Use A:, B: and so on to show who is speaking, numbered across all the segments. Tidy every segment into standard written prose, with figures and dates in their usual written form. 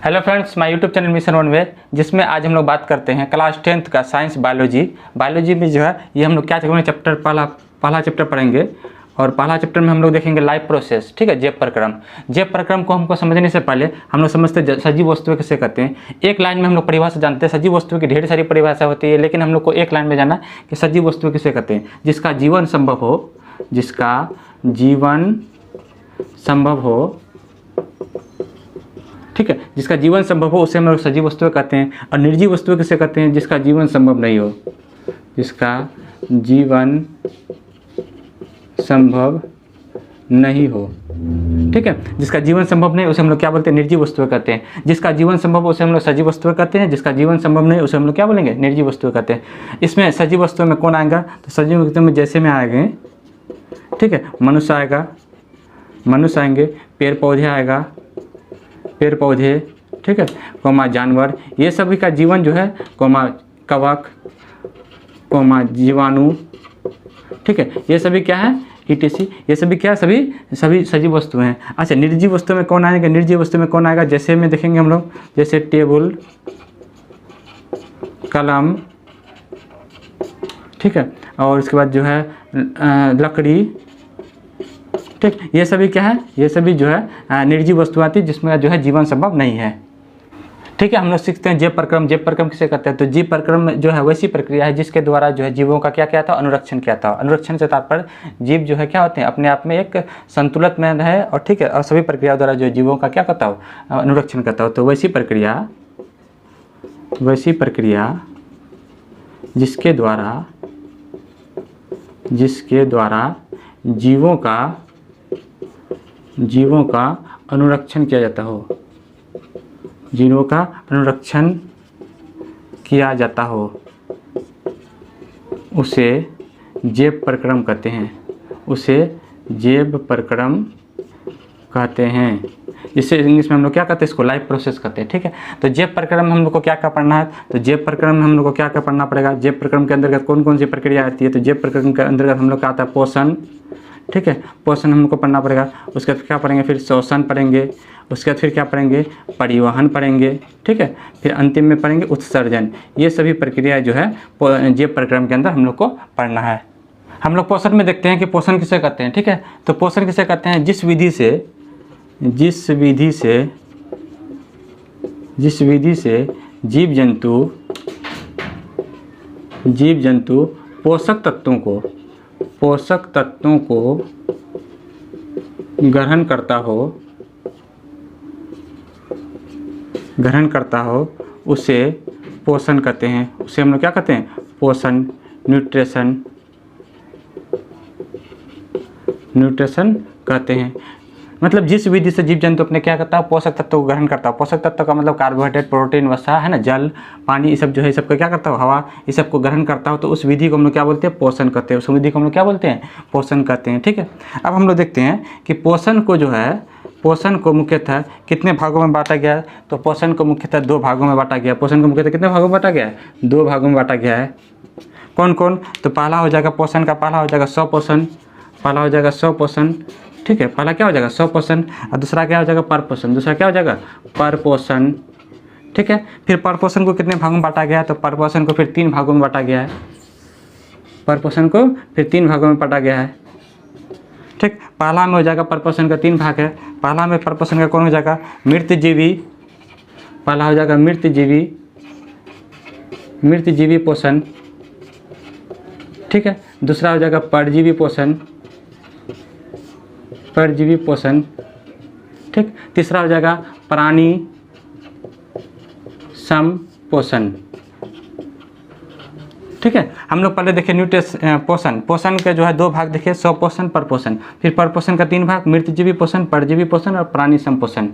A: Hello friends, my YouTube channel mission one way, जिसमें आज हम लोग बात करते हैं क्लास 10th का साइंस बायोलॉजी में जो है ये हम लोग क्या करेंगे, चैप्टर पहला चैप्टर पढ़ेंगे। और पहला चैप्टर में हम लोग देखेंगे लाइफ प्रोसेस। ठीक है, जैव प्रक्रम को हमको समझने से पहले हम लोग समझते हैं सजीव वस्तुएं किसे कहते हैं। एक लाइन में हम लोग परिभाषा जानते हैं। सजीव वस्तुओं की ढेर सारी परिभाषा होती है, लेकिन हम लोग को एक लाइन में जाना कि सजीव वस्तुएं किसे कहते हैं। जिसका जीवन संभव हो, ठीक है, जिसका जीवन संभव हो उसे हम लोग सजीव वस्तुएं कहते हैं। और निर्जीव वस्तुएं किसे कहते हैं? जिसका जीवन संभव नहीं हो, जिसका जीवन संभव नहीं हो। ठीक है, जिसका जीवन संभव नहीं उसे हम लोग क्या बोलते हैं? निर्जीव वस्तुएं कहते हैं। जिसका जीवन संभव हो उसे हम लोग सजीव वस्तुएं कहते हैं। जिसका जीवन संभव नहीं उसे हम लोग क्या बोलेंगे? निर्जीव वस्तुएं कहते हैं। इसमें सजीव वस्तुओं में कौन आएगा? तो सजीव वस्तुओं में जैसे में आएंगे, ठीक है, मनुष्य आएंगे, पेड़ पौधे, ठीक है, कोमा जानवर, ये सभी का जीवन जो है, कोमा कवक, कोमा जीवाणु, ठीक है, ये सभी क्या है? ETC, ये सभी क्या? सभी सजीव वस्तुएं हैं। अच्छा, निर्जीव वस्तु में कौन आएगा? निर्जीव वस्तु में कौन आएगा? जैसे में देखेंगे हम लोग, जैसे टेबल, कलम, ठीक है, और उसके बाद जो है लकड़ी, ठीक, ये सभी क्या है? ये सभी जो है निर्जीव वस्तु आती है जिसमें जो है जीवन संभव नहीं है। ठीक है, हम लोग सीखते हैं जैव प्रक्रम किसे कहते हैं? तो जीव प्रक्रम जो है वैसी प्रक्रिया है जिसके द्वारा जो है जीवों का क्या किया था? अनुरक्षण किया था। अनुरक्षण से तात्पर्य जीव जो है क्या होते हैं? अपने आप में एक संतुलित में है, और ठीक है, और सभी प्रक्रिया द्वारा जो जीवों का क्या करता हो? अनुरक्षण करता हो। तो वैसी प्रक्रिया जिसके द्वारा जीवों का अनुरक्षण किया जाता हो, जीवों का अनुरक्षण किया जाता हो, उसे जैव प्रक्रम कहते हैं। जिससे इंग्लिश में हम लोग क्या कहते हैं? इसको लाइफ प्रोसेस कहते हैं। ठीक है, तो जैव प्रक्रम में हम लोग को क्या क्या पढ़ना है? तो जैव प्रक्रम में हम लोग को क्या क्या पढ़ना पड़ेगा? जैव प्रक्रम के अंतर्गत कौन कौन सी प्रक्रिया आती है? तो जैव प्रक्रम के अंतर्गत हम लोग का आता है पोषण। ठीक है, पोषण हमको पढ़ना पड़ेगा। उसके बाद क्या पढ़ेंगे? फिर शोषण पढ़ेंगे। उसके बाद फिर क्या पढ़ेंगे? परिवहन पढ़ेंगे। ठीक है, फिर अंतिम में पढ़ेंगे उत्सर्जन। ये सभी प्रक्रियाएं जो है जैव प्रक्रम के अंदर हम लोग को पढ़ना है। हम लोग पोषण में देखते हैं कि पोषण किसे कहते हैं। ठीक है, तो पोषण किसे कहते हैं? जिस विधि से जीव जंतु पोषक तत्वों को ग्रहण करता हो उसे पोषण कहते हैं। उसे हम लोग क्या कहते हैं? पोषण, न्यूट्रिशन कहते हैं। मतलब जिस विधि से जीव जंतु अपने क्या करता है? पोषक तत्व को ग्रहण करता है। पोषक तत्व का मतलब कार्बोहाइड्रेट, प्रोटीन, वसा, है ना, जल, पानी, ये सब जो है, ये सब का क्या करता हो? हवा, ये सब को ग्रहण करता हो। तो उस विधि को हम लोग क्या बोलते हैं? पोषण कहते हैं। उस विधि को हम लोग क्या बोलते हैं? पोषण कहते हैं। ठीक है, अब हम लोग देखते हैं कि पोषण को मुख्यतः कितने भागों में बांटा गया है? तो पोषण को मुख्यतः 2 भागों में बांटा गया है। पोषण को मुख्यतः कितने भागों में बांटा गया है? 2 भागों में बांटा गया है। कौन कौन? तो पहला हो जाएगा पोषण का, पहला हो जाएगा स्वपोषण। ठीक है, पहला क्या हो जाएगा? स्वपोषण। और दूसरा क्या हो जाएगा? परपोषण। ठीक है, फिर परपोषण को कितने भागों में बांटा गया है? तो परपोषण को फिर 3 भागों में बांटा गया है। ठीक, पहला में हो जाएगा परपोषण का 3 भाग है। पहला में परपोषण का कौन हो जाएगा? मृतजीवी। पहला हो जाएगा मृतजीवी पोषण। ठीक है, दूसरा हो जाएगा परजीवी पोषण। ठीक, तीसरा हो जाएगा प्राणी संपोषण। ठीक है, हम लोग पहले देखें पोषण के जो है 2 भाग देखे, स्वपोषण, परपोषण। फिर परपोषण का 3 भाग, मृतजीवी पोषण, परजीवी पोषण और प्राणी संपोषण।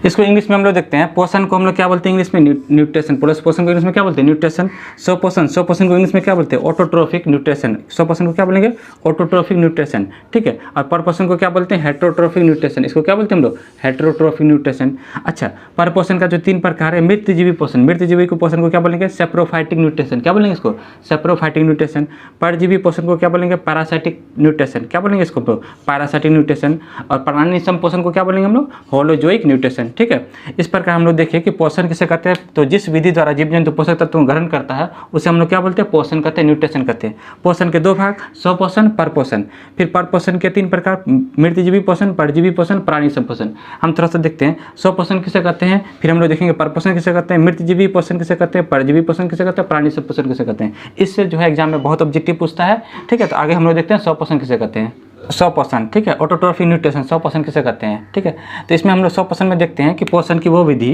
A: इसको इंग्लिश में हम लोग देखते हैं। पोषण को हम लोग क्या बोलते हैं इंग्लिश में? न्यूट्रिशन। पोषण को इंग्लिश में क्या बोलते हैं? न्यूट्रिशन। स्वपोषण को इंग्लिश में क्या बोलते हैं? Autotrophic nutrition. स्वपोषण को क्या बोलेंगे? Autotrophic nutrition. ठीक है, और परपोषण को क्या बोलते हैं? Heterotrophic nutrition. इसको क्या बोलते हैं हम लोग? Heterotrophic nutrition. अच्छा, परपोषण का जो 3 प्रकार है, मृतजीवी पोषण को क्या बोलेंगे? Saprophytic nutrition. क्या बोलेंगे इसको? Saprophytic nutrition. परजीवी पोषण को क्या बोलेंगे? Parasitic nutrition. क्या बोलेंगे इसको? Parasitic nutrition. और प्राणी संपोषण को क्या बोलेंगे हम लोग? Holozoic nutrition. ठीक है। इस प्रकार हम लोग देखें कि पोषण किसे कहते हैं, तो जिस विधि द्वारा जीव जंतु पोषक तत्वों को ग्रहण करता है उसे हम लोग क्या बोलते हैं, पोषण कहते हैं, न्यूट्रिशन कहते हैं। पोषण के दो भाग, स्वपोषण, परपोषण। फिर परपोषण के तीन प्रकार, मृतजीवी पोषण, परजीवी पोषण, प्राणी संपोषण। हम थोड़ा सा देखते हैं स्वपोषण किसे कहते हैं, फिर हम लोग देखेंगे परपोषण किसे कहते हैं, मृतजीवी पोषण किसे कहते हैं, परजीवी पोषण किसे कहते हैं, प्राणी संपोषण किसे कहते हैं। इससे जो है एग्जाम में बहुत ऑब्जेक्टिव पूछता है, ठीक है। तो आगे हम लोग देखते हैं स्वपोषण किसे कहते हैं। स्वपोषण, ठीक है, ऑटोट्रॉफी न्यूट्रिशन, स्वपोषण किसे कहते हैं, ठीक है। तो इसमें हम लोग स्वपोषण में देखते हैं कि पोषण की वो विधि,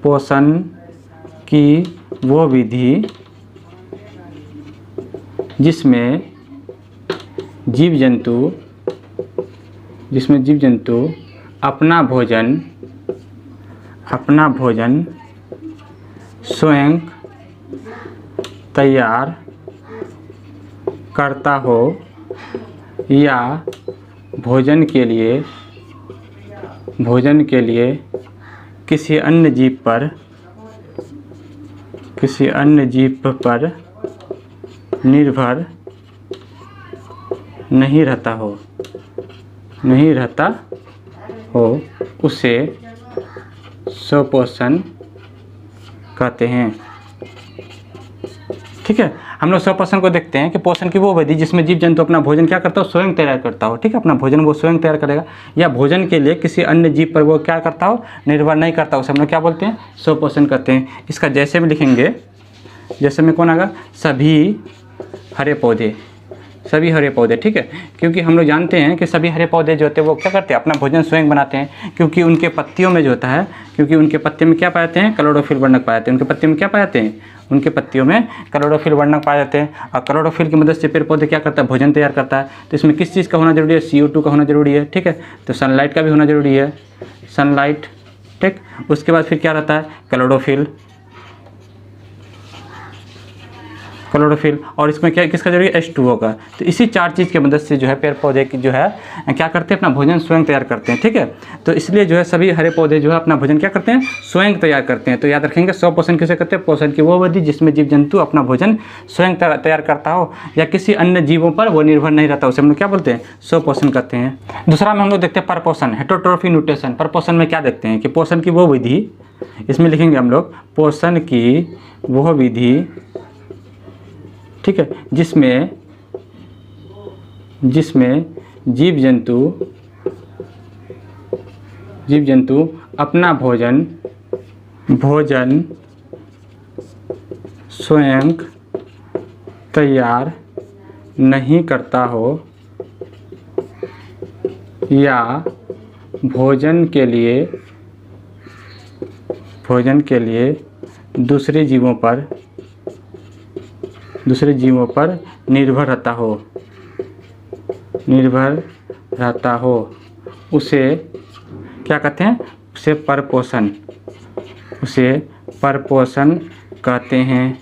A: पोषण की वो विधि जिसमें जीव जंतु अपना भोजन स्वयं तैयार करता हो या भोजन के लिए किसी अन्य जीव पर निर्भर नहीं रहता हो उसे स्वपोषण कहते हैं, ठीक है। हम लोग स्वपोषण को देखते हैं कि पोषण की वो विधि जिसमें जीव जंतु अपना भोजन क्या करता हो, स्वयं तैयार करता हो, ठीक है। अपना भोजन वो स्वयं तैयार करेगा या भोजन के लिए किसी अन्य जीव पर वो क्या करता हो, निर्भर नहीं करता, उसे हम लोग क्या बोलते हैं, स्वपोषण कहते हैं। इसका जैसे में लिखेंगे, जैसे में कौन आएगा, सभी हरे पौधे, ठीक है। क्योंकि हम लोग जानते हैं कि सभी हरे पौधे जो होते हैं वो क्या करते हैं, अपना भोजन स्वयं बनाते हैं, क्योंकि उनके पत्तियों में जो होता है, क्योंकि उनके पत्ते में क्या पाए जाते हैं, क्लोरोफिल वर्णक पाए जाते हैं। उनके पत्ते में क्या पाए जाते हैं, उनके पत्तियों में क्लोरोफिल वर्णक पाए जाते हैं। और क्लोरोफिल की मदद से पेड़ पौधे क्या करता है, भोजन तैयार करता है। तो इसमें किस चीज़ का होना जरूरी है, CO2 का होना जरूरी है, ठीक है। तो सनलाइट का भी होना जरूरी है, सनलाइट, ठीक। उसके बाद फिर क्या रहता है, क्लोरोफिल, और इसमें क्या किसका जरूरी है, H2O का। तो इसी चार चीज़ की मदद से जो है पेड़ पौधे की जो है क्या करते हैं, अपना भोजन स्वयं तैयार करते हैं, ठीक है। तो इसलिए जो है सभी हरे पौधे जो है अपना भोजन क्या करते हैं, स्वयं तैयार करते हैं। तो याद रखेंगे स्वपोषण किसे कहते हैं, पोषण की वो विधि जिसमें जीव जंतु अपना भोजन स्वयं तैयार करता हो या किसी अन्य जीवों पर वो निर्भर नहीं रहता, उसे हम लोग क्या बोलते हैं, स्वपोषण कहते हैं। दूसरा में हम लोग देखते हैं परपोषण, हेटेरोट्रॉफी न्यूट्रिशन। परपोषण में क्या देखते हैं कि पोषण की वो विधि, इसमें लिखेंगे हम लोग पोषण की वो विधि, ठीक है, जिसमें जीव जंतु अपना भोजन स्वयं तैयार नहीं करता हो या भोजन के लिए दूसरे जीवों पर निर्भर रहता हो, उसे क्या कहते हैं, उसे परपोषण कहते हैं,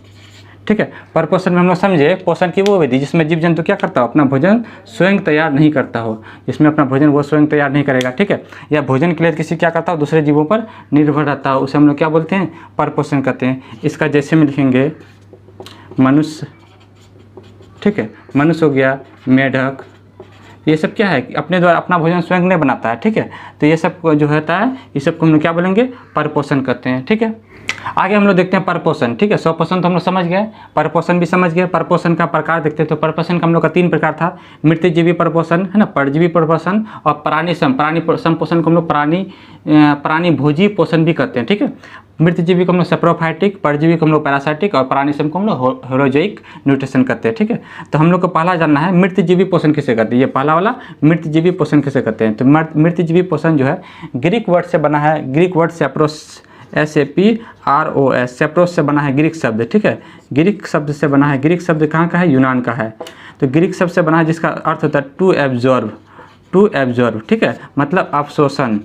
A: ठीक है। परपोषण में हम लोग समझे पोषण की वो विधि जिसमें जीव जंतु क्या करता हो, अपना भोजन स्वयं तैयार नहीं करता हो, जिसमें अपना भोजन वो स्वयं तैयार नहीं करेगा, ठीक है। या भोजन के लिए किसी क्या करता हो, दूसरे जीवों पर निर्भर रहता हो, उसे हम लोग क्या बोलते हैं, परपोषण कहते हैं। इसका जैसे में लिखेंगे मनुष्य, ठीक है, मनुष्य हो गया, मेढक, ये सब क्या है कि अपने द्वारा अपना भोजन स्वयं नहीं बनाता है, ठीक है। तो ये सब जो होता है, ये सब को हम लोग क्या बोलेंगे, परपोषण कहते हैं, ठीक है। आगे हम लोग देखते हैं परपोषण, ठीक है। स्वपोषण तो हम लोग समझ गए, परपोषण भी समझ गए। परपोषण का प्रकार देखते हैं, तो परपोषण का हम लोग का 3 प्रकार था, मृतजीवी परपोषण है ना, परजीवी परपोषण और प्राणी संपोषण को हम लोग प्राणी भोजी पोषण भी कहते हैं, ठीक है। मृतजीवी को हम लोग सेप्रोफाइटिक, परजीवी को हम लोग पैरासाइटिक और प्राणी सम को हम लोग हेरोजोइक न्यूट्रिशन कहते हैं, ठीक है। तो हम लोग को पहला जानना है मृतजीवी पोषण किसे कहते हैं, ये पहला वाला मृतजीवी पोषण किसे कहते हैं। तो मृतजीवी पोषण जो है ग्रीक वर्ड से बना है, ग्रीक वर्ड सेप्रोस, SAPROS, सेप्रोस से बना है ग्रीक शब्द, ठीक है। ग्रीक शब्द से बना है, ग्रीक शब्द कहाँ का है, यूनान का है। तो ग्रीक शब्द से बना है जिसका अर्थ होता है टू एब्जॉर्ब, ठीक है, मतलब अवशोषण।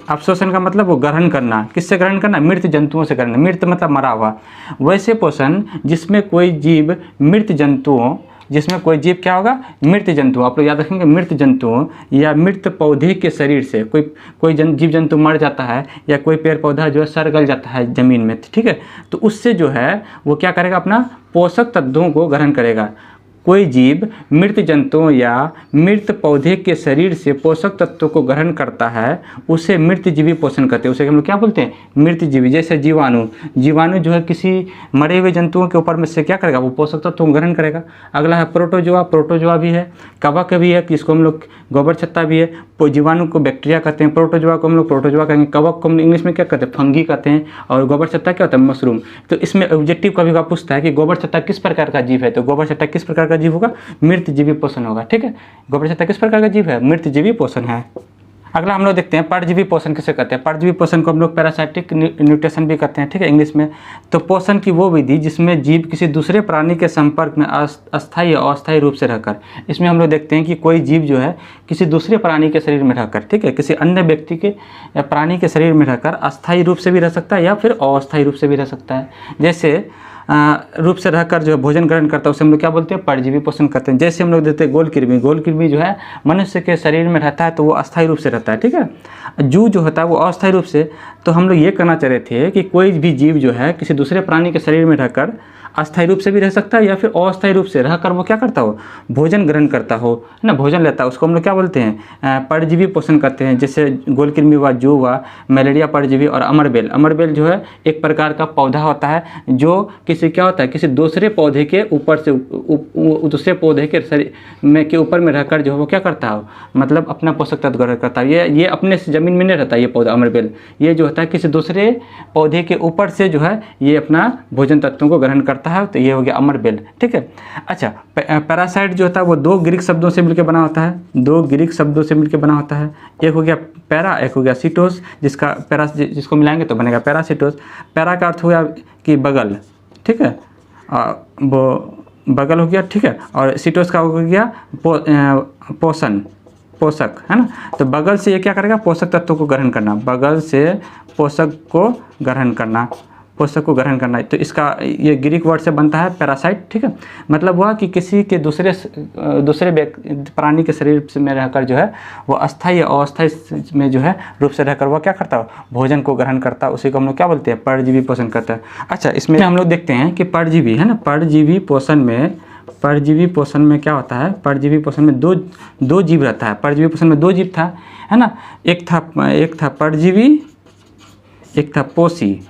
A: अवशोषण का मतलब वो ग्रहण करना, किससे ग्रहण करना, मृत जंतुओं से ग्रहण, मृत मतलब मरा हुआ। वैसे पोषण जिसमें कोई जीव मृत जंतुओं, जिसमें कोई जीव क्या होगा, मृत जंतु, आप लोग याद रखेंगे, मृत जंतुओं या मृत पौधे के शरीर से कोई जीव जंतु मर जाता है या कोई पेड़ पौधा जो है सड़ गल जाता है ज़मीन में, ठीक है। तो उससे जो है वो क्या करेगा, अपना पोषक तत्वों को ग्रहण करेगा। कोई जीव मृत जंतुओं या मृत पौधे के शरीर से पोषक तत्वों को ग्रहण करता है उसे मृतजीवी पोषण कहते हैं। उसे हम लोग क्या बोलते हैं? मृतजीवी। जैसे जीवाणु, जीवाणु जो है किसी मरे हुए जंतुओं के ऊपर में से क्या करेगा? वो पोषक तत्वों को ग्रहण करेगा। अगला है प्रोटोजोआ, प्रोटोजोआ भी है, कवक भी है, जिसको हम लोग गोबर छत्ता भी है। जीवाणु को बैक्टीरिया कहते हैं, प्रोटोजोआ को हम लोग प्रोटोजोआ कहेंगे, कवक को हम इंग्लिश में क्या कहते हैं? फंगी कहते हैं, और गोबर छत्ता क्या होता है? मशरूम। तो इसमें ऑब्जेक्टिव कभी का पूछता है कि गोबर छत्ता किस प्रकार का जीव है, तो गोबर छत्ता किस प्रकार का जीव होगा? मृतजीवी पोषण होगा। ठीक है, गोबर छत्ता किस प्रकार का जीव है? मृतजीवी पोषण है। अगला हम लोग देखते हैं परजीवी पोषण किसे कहते हैं। परजीवी पोषण को हम लोग पैरासाइटिक न्यूट्रिशन भी कहते हैं, ठीक है, इंग्लिश में। तो पोषण की वो विधि जिसमें जीव किसी दूसरे प्राणी के संपर्क में अस्थायी और अस्थायी रूप से रहकर, इसमें हम लोग देखते हैं कि कोई जीव जो है किसी दूसरे प्राणी के शरीर में रहकर, ठीक है, किसी अन्य व्यक्ति के या प्राणी के शरीर में रहकर अस्थायी रूप से भी रह सकता है या फिर अस्थायी रूप से भी रह सकता है। जैसे रूप से रहकर जो है भोजन ग्रहण करता है उसे हम लोग क्या बोलते हैं? परजीवी पोषण करते हैं। जैसे हम लोग देते हैं गोलकृमि, गोलकृमि जो है मनुष्य के शरीर में रहता है तो वो अस्थायी रूप से रहता है, ठीक है। जू जो होता है वो अस्थायी रूप से। तो हम लोग ये कहना चाह रहे थे कि कोई भी जीव जो है किसी दूसरे प्राणी के शरीर में रहकर अस्थायी रूप से भी रह सकता है या फिर अस्थायी रूप से रहकर वो क्या करता हो? भोजन ग्रहण करता हो, है ना, भोजन लेता है, उसको हम लोग क्या बोलते हैं? परजीवी पोषण करते हैं। जैसे गोलकृमि हुआ, जू हुआ, मलेरिया परजीवी, और अमरबेल। अमरबेल जो है एक प्रकार का पौधा होता है जो किसी क्या होता है? किसी दूसरे पौधे के ऊपर से दूसरे पौधे के शरीर में के ऊपर में रहकर जो है वो क्या करता है? मतलब अपना पोषक तत्व ग्रहण करता है। ये अपने से ज़मीन में नहीं रहता ये पौधा अमरबेल। ये जो होता है किसी दूसरे पौधे के ऊपर से जो है ये अपना भोजन तत्वों को ग्रहण करता है, तो ये हो गया अमरबेल, ठीक है। अच्छा, पैरासाइट जो होता है वो दो ग्रीक शब्दों से मिलकर बना होता है, दो ग्रीक शब्दों से मिलकर बना होता है। एक हो गया पैरा, एक हो गया सिटोस, जिसको मिलाएंगे तो बनेगा पैरासिटोस। पैरा का अर्थ हो गया कि बगल, ठीक है, वो बगल हो गया, ठीक है, और सिटोस का हो गया पोषण, पोषक, है ना। तो बगल से ये क्या करेगा? पोषक तत्वों को ग्रहण करना, बगल से पोषक को ग्रहण करना, पोषक को ग्रहण करना। तो इसका ये ग्रीक वर्ड से बनता है पैरासाइट, ठीक है। मतलब हुआ कि किसी के दूसरे प्राणी के शरीर में रहकर जो है वो अस्थायी और अस्थायी में जो है रूप से रहकर वो क्या करता है? भोजन को ग्रहण करता है। उसी को हम लोग क्या बोलते हैं? परजीवी पोषण करता है। अच्छा, इसमें हम लोग देखते हैं कि परजीवी, है ना, परजीवी पोषण में क्या होता है? परजीवी पोषण में दो जीव रहता है। परजीवी पोषण में दो जीव था, है ना, एक था परजीवी, एक था पोषी,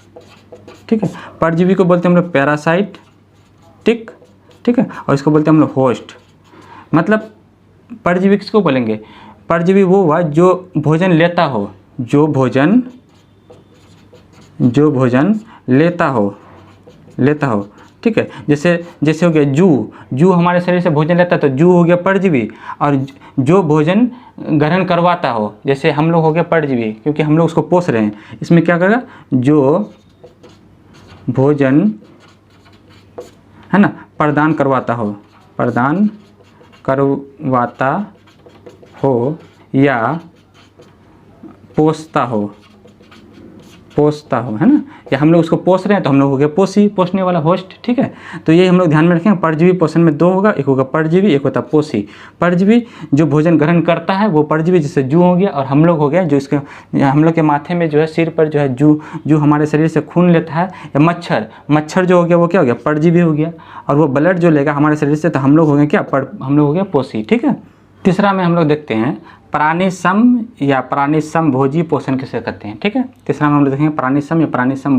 A: ठीक है। परजीवी को बोलते हैं हम लोग पैरासाइट, ठीक है, और इसको बोलते हैं हम लोग होस्ट। मतलब परजीवी किसको बोलेंगे? परजीवी वो हुआ जो भोजन लेता हो, जो भोजन लेता हो, ठीक है। जैसे हो गया जू हमारे शरीर से भोजन लेता है तो जू हो गया परजीवी। और जो भोजन ग्रहण करवाता हो, जैसे हम लोग हो गया परजीवी, क्योंकि हम लोग उसको पोष रहे हैं। इसमें क्या करेगा? जो भोजन, है ना, प्रदान करवाता हो या पोषता हो, है ना, या हम लोग उसको पोष रहे हैं तो हम लोग हो गए पोषी, पोषने वाला होस्ट, ठीक है। तो ये हम लोग ध्यान में रखें। परजीवी पोषण में दो होगा, एक होगा परजीवी, एक होता पोषी। परजीवी जो भोजन ग्रहण करता है वो परजीवी, जैसे जू हो गया, और हम लोग हो गया जो इसके हम लोग के माथे में जो है, सिर पर जो है जू हमारे शरीर से खून लेता है। या मच्छर जो हो गया वो क्या हो गया? परजीवी हो गया, और वो ब्लड जो लेगा हमारे शरीर से तो हम लोग हो गए क्या? हम लोग हो गया पोषी, ठीक है। तीसरा में हम लोग देखते हैं प्राणीसम या प्राणीसम भोजी पोषण किसे कहते हैं, ठीक है। तीसरा में हम लोग देखेंगे प्राणीसम या प्राणीसम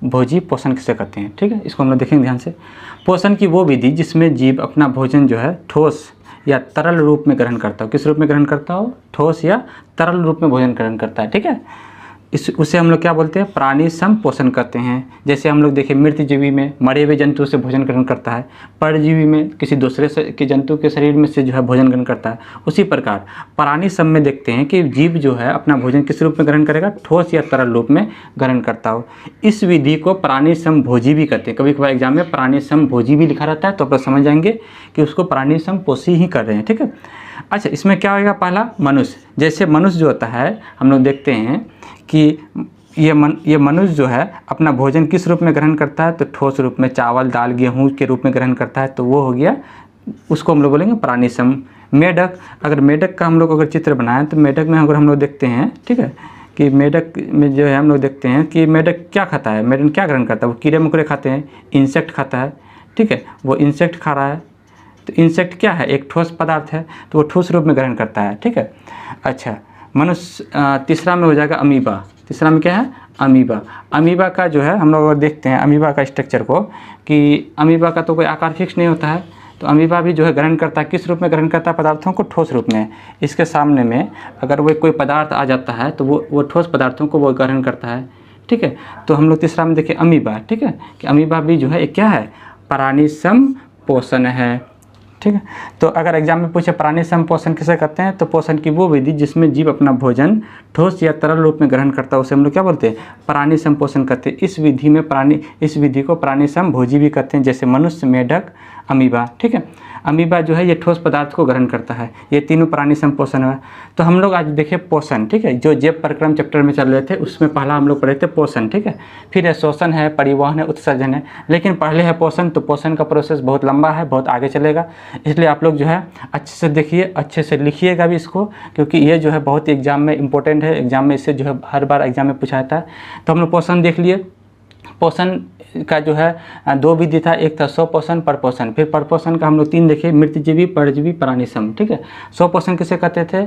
A: भोजी पोषण किसे कहते हैं, ठीक है। इसको हम लोग देखेंगे ध्यान से। पोषण की वो विधि जिसमें जीव अपना भोजन जो है ठोस या तरल रूप में ग्रहण करता हो। किस रूप में ग्रहण करता हो? ठोस या तरल रूप में भोजन ग्रहण करता है, ठीक है। उसे हम लोग क्या बोलते हैं? प्राणीसम पोषण करते हैं। जैसे हम लोग देखें मृतजीवी में मरे हुए जंतु से भोजन ग्रहण करता है, परजीवी में किसी दूसरे के जंतु के शरीर में से जो है भोजन ग्रहण करता है। उसी प्रकार प्राणीसम में देखते हैं कि जीव जो है अपना भोजन किस रूप में ग्रहण करेगा? ठोस या तरल रूप में ग्रहण करता हो। इस विधि को प्राणीसम भोजी भी कहते हैं। कभी कभार एग्जाम में प्राणीसम भोजी भी लिखा रहता है, तो आप लोग समझ जाएंगे कि उसको प्राणीसम पोषी ही कर रहे हैं, ठीक है। अच्छा, इसमें क्या होगा? पहला मनुष्य। जैसे मनुष्य जो होता है हम लोग देखते हैं कि ये मनुष्य जो है अपना भोजन किस रूप में ग्रहण करता है? तो ठोस रूप में, चावल, दाल, गेहूँ के रूप में ग्रहण करता है, तो वो हो गया, उसको हम लोग बोलेंगे प्राणीसम। मेढक, अगर मेढक का हम लोग अगर चित्र बनाएं तो मेढक में अगर हम लोग देखते हैं, ठीक है, कि मेढक में जो है हम लोग देखते हैं कि मेढक क्या खाता है? मेढक क्या ग्रहण करता है? वो कीड़े मकोड़े खाते हैं, इंसेक्ट खाता है, ठीक है, वो इंसेक्ट खा रहा है, तो इंसेक्ट क्या है, एक ठोस पदार्थ है, तो वो ठोस रूप में ग्रहण करता है। ठीक है, अच्छा मनुष्य, तीसरा में हो जाएगा अमीबा। तीसरा में क्या है, अमीबा। अमीबा का जो है हम लोग अगर देखते हैं अमीबा का स्ट्रक्चर को, कि अमीबा का तो कोई आकार फिक्स नहीं होता है, तो अमीबा भी जो है ग्रहण करता है, किस रूप में ग्रहण करता है, पदार्थों को ठोस रूप में। इसके सामने में अगर वो कोई पदार्थ आ जाता है तो वो ठोस पदार्थों को वो ग्रहण करता है। ठीक है, तो हम लोग तीसरा में देखें अमीबा। ठीक है, कि अमीबा भी जो है एक क्या है, प्राणी संपोषण है। ठीक है, तो अगर एग्जाम में पूछे प्राणी संपोषण किसे कहते हैं, तो पोषण की वो विधि जिसमें जीव अपना भोजन ठोस या तरल रूप में ग्रहण करता है, उसे हम लोग क्या बोलते हैं, प्राणी संपोषण कहते हैं। इस विधि को प्राणी संभोजी भी कहते हैं, जैसे मनुष्य, मेढक, अमीबा। ठीक है, अमीबा जो है ये ठोस पदार्थ को ग्रहण करता है। ये तीनों प्राणी संपोषण है। तो हम लोग आज देखें पोषण। ठीक है, जो जैव प्रक्रम चैप्टर में चल रहे थे उसमें पहला हम लोग पढ़े थे पोषण। ठीक है, फिर है शोषण है, परिवहन है, उत्सर्जन है, लेकिन पहले है पोषण। तो पोषण का प्रोसेस बहुत लंबा है, बहुत आगे चलेगा, इसलिए आप लोग जो है अच्छे से देखिए, अच्छे से लिखिएगा भी इसको, क्योंकि ये जो है बहुत ही एग्जाम में इंपॉर्टेंट है। एग्जाम में इससे जो है हर बार एग्जाम में पूछा जाता है। तो हम लोग पोषण देख लिए। पोषण का जो है दो विधि था, एक था स्वपोषण, परपोषण। फिर परपोषण का हम लोग तीन देखे, मृतजीवी, परजीवी, प्राणीसम। ठीक है, स्वपोषण किसे कहते थे,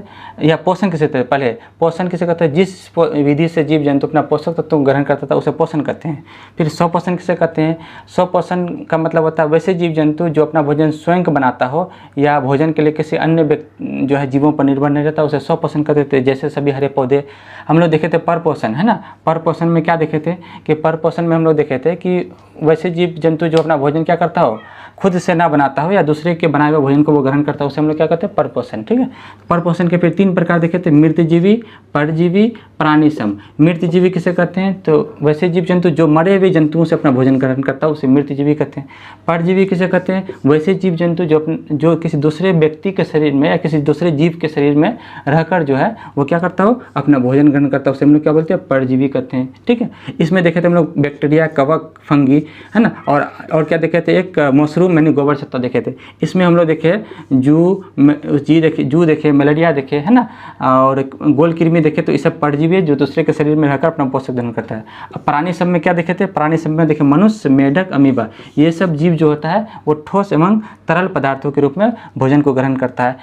A: या पोषण किसे कहते थे, पहले पोषण किसे कहते हैं, जिस विधि से जीव जंतु अपना पोषक तत्व को ग्रहण करता था उसे पोषण कहते हैं। फिर स्वपोषण किसे कहते हैं, स्वपोषण का मतलब होता है वैसे जीव जंतु जो अपना भोजन स्वयं बनाता हो या भोजन के लिए किसी अन्य जो है जीवों पर निर्भर नहीं रहता, उसे स्वपोषण कहते थे। जैसे सभी हरे पौधे हम लोग देखे थे। परपोषण है ना, परपोषण में क्या देखे थे कि परपोषण में हम लोग देखे थे कि वैसे जीव जंतु जो अपना भोजन क्या करता हो, खुद से ना बनाता हो या दूसरे के बनाए हुए भोजन को वो ग्रहण करता हो, उसे हम लोग क्या कहते हैं, परपोषण। ठीक है, परपोषण के फिर तीन प्रकार देखे थे, मृतजीवी, परजीवी, प्राणीसम। मृतजीवी किसे कहते हैं, तो वैसे जीव जंतु जो मरे हुए जंतुओं से अपना भोजन ग्रहण करता है उसे मृतजीवी कहते हैं। परजीवी किसे कहते हैं, वैसे जीव जंतु जो किसी दूसरे व्यक्ति के शरीर में या किसी दूसरे जीव के शरीर में रहकर जो है वो क्या करता हो, अपना भोजन ग्रहण करता है, उसे हम लोग क्या बोलते हैं, परजीवी कहते हैं। ठीक है, इसमें देखे थे हम लोग बैक्टीरिया, कवक, फंगी, है ना, और क्या देखे थे, एक मशरूम मैंने गोबर छत्ता देखे थे। इसमें हम लोग देखे जू देखे, मलेरिया देखे, है ना, और गोल कृमि देखे। तो ये सब परजीवी है जो दूसरे के शरीर में रहकर अपना पोषक ग्रहण करता है। अब प्राणी सब में क्या देखे थे, प्राणी सब में देखे मनुष्य, मेढक, अमीबा। ये सब जीव जो होता है वो ठोस एवं तरल पदार्थों के रूप में भोजन को ग्रहण करता है।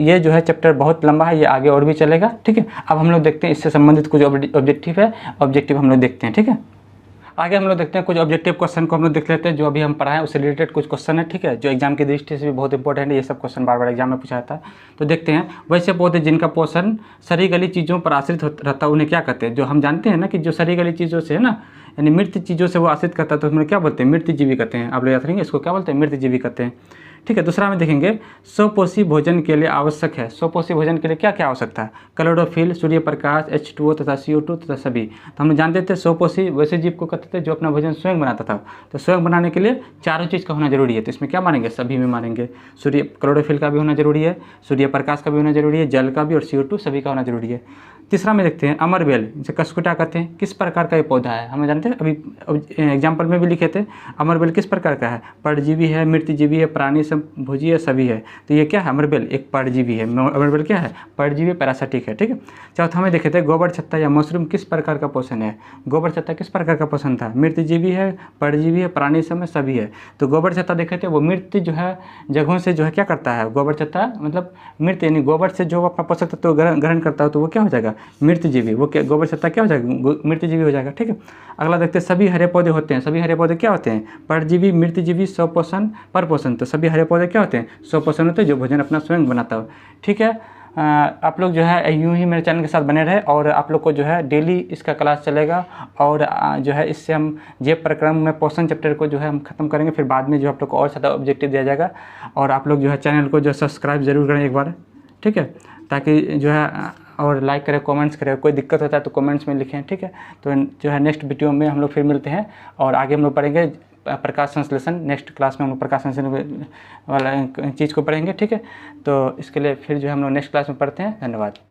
A: ये जो है चैप्टर बहुत लंबा है, ये आगे और भी चलेगा। ठीक है, अब हम लोग देखते हैं इससे संबंधित कुछ ऑब्जेक्टिव है, ऑब्जेक्टिव हम लोग देखते हैं। ठीक है, आगे हम लोग देखते हैं कुछ ऑब्जेक्टिव क्वेश्चन को हम लोग देख लेते हैं। जो अभी हम पढ़ाएं उससे रिलेटेड कुछ क्वेश्चन है। ठीक है, जो एग्जाम की दृष्टि से भी बहुत इंपॉर्टेंट है। ये सब क्वेश्चन बार बार एग्जाम में पूछा जाता है। तो देखते हैं, वैसे पौधे जिनका पोषण सरी गली चीज़ों पर आश्रित रहता है उन्हें क्या कहते हैं। जो हम जानते हैं ना कि जो सरी गली चीज़ों से है ना, यानी मृत चीज़ों से वो आश्रित करता है, तो हम क्या बोलते हैं, मृतजीवी कहते हैं। आप लोग याद रखेंगे इसको, क्या बोलते हैं, मृतजीवी कहते हैं। ठीक है, दूसरा में देखेंगे स्वपोषी भोजन के लिए आवश्यक है। स्वपोषी भोजन के लिए क्या क्या आवश्यकता है, क्लोरोफिल, सूर्य प्रकाश, H2O तथा CO2 तथा सभी। तो हम जानते थे स्वपोषी वैसे जीव को कहते थे जो अपना भोजन स्वयं बनाता था। तो स्वयं बनाने के लिए चारों चीज़ का होना जरूरी है। तो इसमें क्या मानेंगे, सभी में मानेंगे। सूर्य क्लोरोफिल का भी होना जरूरी है, सूर्य प्रकाश का भी होना जरूरी है, जल का भी, और CO2 सभी का होना जरूरी है। तीसरा में देखते हैं अमरबेल, जिसे कसकुटा कहते हैं, किस प्रकार का ये पौधा है। हमें जानते हैं, अभी एग्जाम्पल में भी लिखे थे। अमरबेल किस प्रकार का है, परजीवी है, मृतजीवी है, प्राणी संभोजी है, सभी है। तो ये क्या है, अमरबेल एक परजीवी है। अमरबेल क्या है, परजीवी, पैरासिटिक है। ठीक है, चौथा में देखे थे गोबर छत्ता या मशरूम किस प्रकार का पोषण है। गोबर छत्ता किस प्रकार का पोषण था, मृतजीवी है, परजीवी है, प्राणी सम सभी है। तो गोबर छत्ता देखे थे वो मृत जो है जगहों से जो है क्या करता है, गोबर छत्ता मतलब मृत, यानी गोबर से जो अपना पोषक तत्व ग्रहण करता है तो वो क्या हो जाएगा, मृतजीवी। वो क्या, गोबर छत्ता क्या हो जाएगा, मृतजीवी हो जाएगा। ठीक है, अगला देखते हैं सभी हरे पौधे होते हैं। सभी हरे पौधे क्या होते हैं, परजीवी, मृतजीवी, स्वपोषण, परपोषण। तो सभी हरे पौधे क्या होते हैं, स्वपोषण होते हैं, जो भोजन अपना स्वयं बनाता हो। ठीक है, आप लोग जो है यूं ही मेरे चैनल के साथ बने रहे, और आप लोग को जो है डेली इसका क्लास चलेगा। और जो है इससे हम जैव प्रक्रम में पोषण चैप्टर को जो है हम खत्म करेंगे। फिर बाद में जो आप लोग को और ज़्यादा ऑब्जेक्टिव दिया जाएगा। और आप लोग जो है चैनल को जो सब्सक्राइब जरूर करें एक बार। ठीक है, ताकि जो है और लाइक करें, कमेंट्स करें। कोई दिक्कत होता है तो कमेंट्स में लिखें। ठीक है, तो जो है नेक्स्ट वीडियो में हम लोग फिर मिलते हैं, और आगे हम लोग पढ़ेंगे प्रकाश संश्लेषण। नेक्स्ट क्लास में हम लोग प्रकाश संश्लेषण वाला चीज़ को पढ़ेंगे। ठीक है, तो इसके लिए फिर जो है हम लोग नेक्स्ट क्लास में पढ़ते हैं। धन्यवाद।